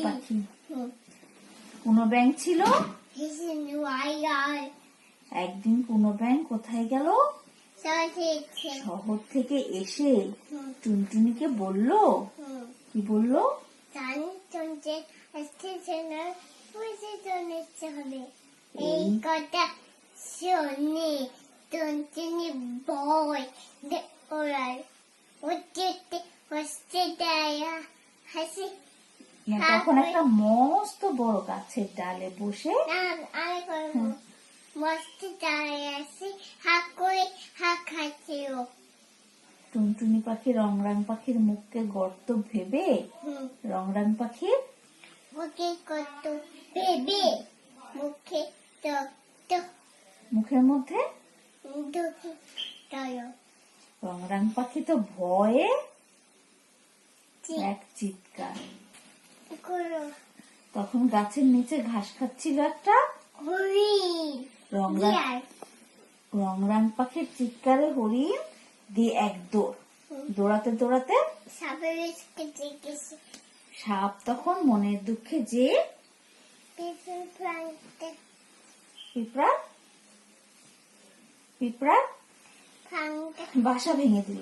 পাখি। কুনো ব্যাঙ ছিল। একদিন কুনো ব্যাঙ কোথায় গেল? শহর থেকে এসে টুনটুনিকে বলল, কি বলল? এই কথা শুনে টুনটুনি ভয় ওড়ায় হাসি। তখন একটা মস্ত বড় গাছের ডালে বসে মস্ত দাঁড়িয়ে আছে, হা করে হা খাচ্ছে ও। টুনটুনি পাখি রংরাং পাখির মুখকে গর্ত ভেবে রংরাং পাখির মুখে কত ভেবে মুখের মধ্যে ঢুকে গেল। রংরাং পাখি তো ভয়ে এক চিৎকার। তখন গাছের নিচে ঘাস খাচ্ছিল একটা হরিণ। রংরাং পাখির চিৎকারে হরিণ দিয়ে এক দৌড়। দৌড়াতে দৌড়াতে সাপ তখন মনের দুঃখে যে পিঁপড়া বাসা ভেঙে দিল।